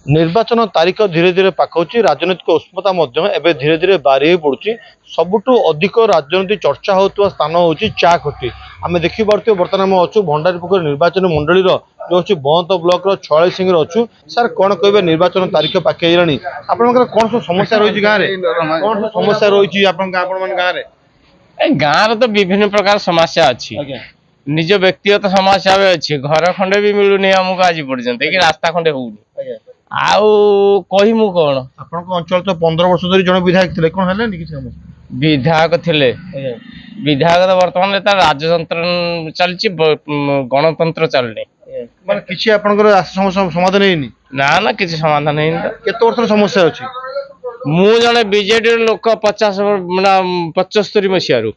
निर्वाचन तारीख धीरे धीरे पाखुची राजनीतिक उष्मता एवं धीरे धीरे बारी पड़ुची सबुठु अधिक राजनीति चर्चा होता स्थान हूँ चा खटी आम देखिपे बर्तमान आम अच्छु भंडारीपोखर निर्वाचन मंडल जो अच्छी बंत ब्लक छयाली सिंह अच्छु सर कौन कहे निर्वाचन तारीख पाखे आनी आप कौन सब समस्या रही गाँव में कौन सब समस्या रही गाँव में गाँव तो विभिन्न प्रकार समस्या अच्छी निज व्यक्तिगत समस्या भी अच्छी घर खंडे भी मिलूनी आमको आज पर्यंत कि रास्ता खंडे होनी आउ कहमु कौन आपण अंचल तो 15 वर्ष धरी जन विधायक थे कौन है विधायक थे विधायक तो बर्तमान राजतंत्र चलती गणतंत्र चलनी माने किछि आपनकर समाधान हेनी ना ना किछि समाधान हेनी केते वर्ष समस्या अछि मु जने बीजेडी लोक 50 75 मसीहारू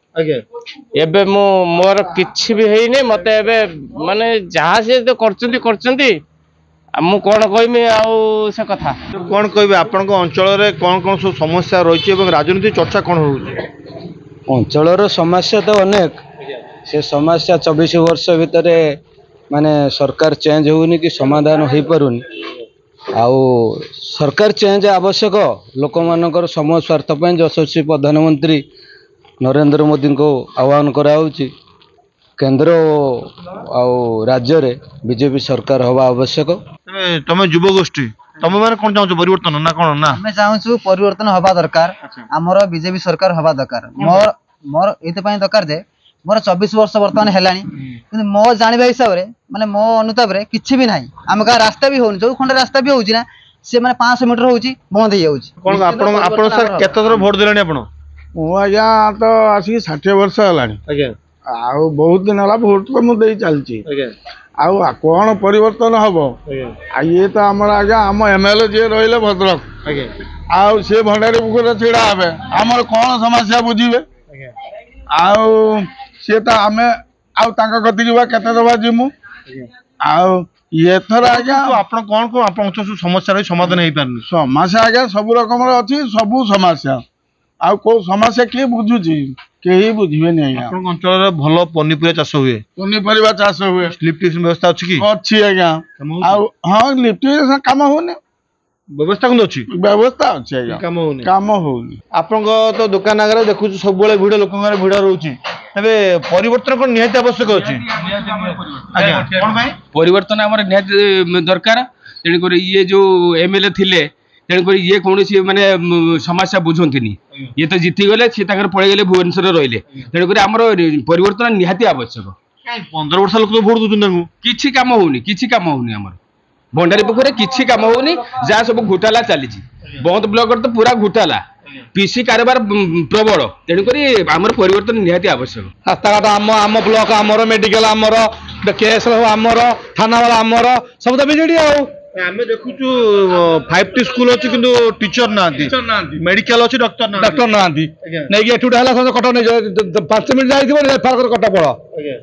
एबे मो मोर किछि भी हेनी मते एबे माने जहाँ से तो करचंती मु कौन कहमी आउ से कथा कौन कहबे आपन अंचल रे कौन कौन सब समस्या रही है राजनीति चर्चा कौन हो अंचल समस्या तो अनेक से समस्या 24 वर्ष भितर माने सरकार चेंज होनी कि समाधान हो पारुनी आउ सरकार चेंज आवश्यक लोक मानकर सम स्वार्थ यशस्वी प्रधानमंत्री नरेंद्र मोदी को आह्वान कराउची केंद्र आउ राज्य रे बीजेपी सरकार हवा आवश्यक तुम युवगोष्ठी तुम मैंने कौन चाहो परिवर्तन ना कौन ना मैं चाहूँ परिवर्तन हवा दरकार आमर बीजेपी सरकार हवा दरकार मोर मोर ये दरकार जे मोर 24 वर्ष बर्तमान है मो जानवा हिसाब से माने मो अनुताप रे किछि भी नाही आम का रास्ता भी होनी जो खंडे रास्ता भी होउची ना से माने 500 मीटर होउची बंद हो जाउची कोन आपण आपण सर केते थर वोट देलानी आपण मो आज्ञा तो आसी 60 वर्ष हलानी आज्ञा आउ बहुत दिन हला वोट तो मु देई चलची आज्ञा आउ कोन परिवर्तन हबो आ ये तो हमर आज्ञा हम एमएलए जे रहिले भद्रक आज्ञा आउ से भंडारी पुकुर छिड़ा आबे हमर कोन समस्या बुझीबे आज्ञा आउ से तो आमे आउ तांका गति जीवा केते दबा जिमु आउ ये थर आज्ञा आपण कोन को आपण समस्या रे समाधान हे पारनी समस्या आज्ञा सब रकम रे अछि सब समस्या आउ को समस्या के बुझुची केही बुझिबे नै आज्ञा आपण अंचल रे भलो पनिपरिया चाष हुए पनिपरिया चाष हुए लिफ्ट व्यवस्था अछि की अछि आज्ञा आउ हां लिफ्ट काम होने व्यवस्था कोन अछि व्यवस्था अछि आज्ञा काम होनी आपण तो दुकान आगे देखु सब बेले भिड़ लोक भिड़ रहउची तबे परिवर्तन कोन निहाती आवश्यक अछि आज्ञा कोन भाई परिवर्तन हमर निहाती दरकार तेन कर ये जो एमएलए थिले तेन कर ये कौन माने समस्या बुझंतिनी ये तो जीति गले से पड़े गले भुवनेश्वर रहिले तेन कर हमर परिवर्तन निहाती आवश्यक 15 वर्ष लोक तो वोट दुतन किछि काम होनी हमर भंडारी पोखरे किछि काम होनी जहाँ सब घोटाला चली बंद ब्लॉक तो पूरा घोटाला पीसी कारोबार प्रबल तेणुक आमर परिवर्तन निहाती आवश्यक रास्ता घाट आम ब्लॉक आमर मेडिकल आमर केस आमर थाना वाला आमर सब तो बीजेडी आमे देखुचु 5T स्कूल अछि किंतु टीचर नांती मेडिकल अछि डॉक्टर नांती नै कि एठुडा हला सब कटो नै 5 मिनिट जाइथिबो रेफर कर कट पड़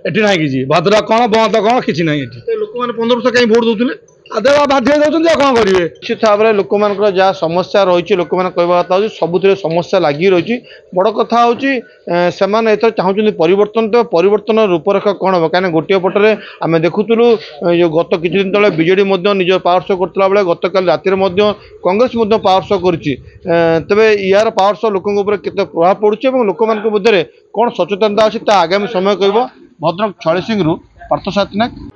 एठी नै किछि भद्रक कोन बंद कोन किछि नै एठी लोक माने 15 वर्ष काई वोट दोतले आदेवा बाध्य दउछन कौन करिवे निश्चित भाव में लोक मान जहाँ समस्या रही लोक मैंने कहवा कथा हो सबुथ समस्या लगी रही बड़ कथा हूँ से चाहते परिवर्तन तो परिवर्तन रूपरेखा कौन हम कहीं गोटे पटरे आम देखुलु जो गत किसी दिन तले बीजेडी निज पावर शो करता बेले गत काल रातिर कांग्रेस पावर शो कर तेरे यार पावर शो लोक प्रभाव पड़ुଛି लोक मध्य कौन सचेतनता अच्छी आगामी समय कह भद्रक 46 पार्थ सातनायक।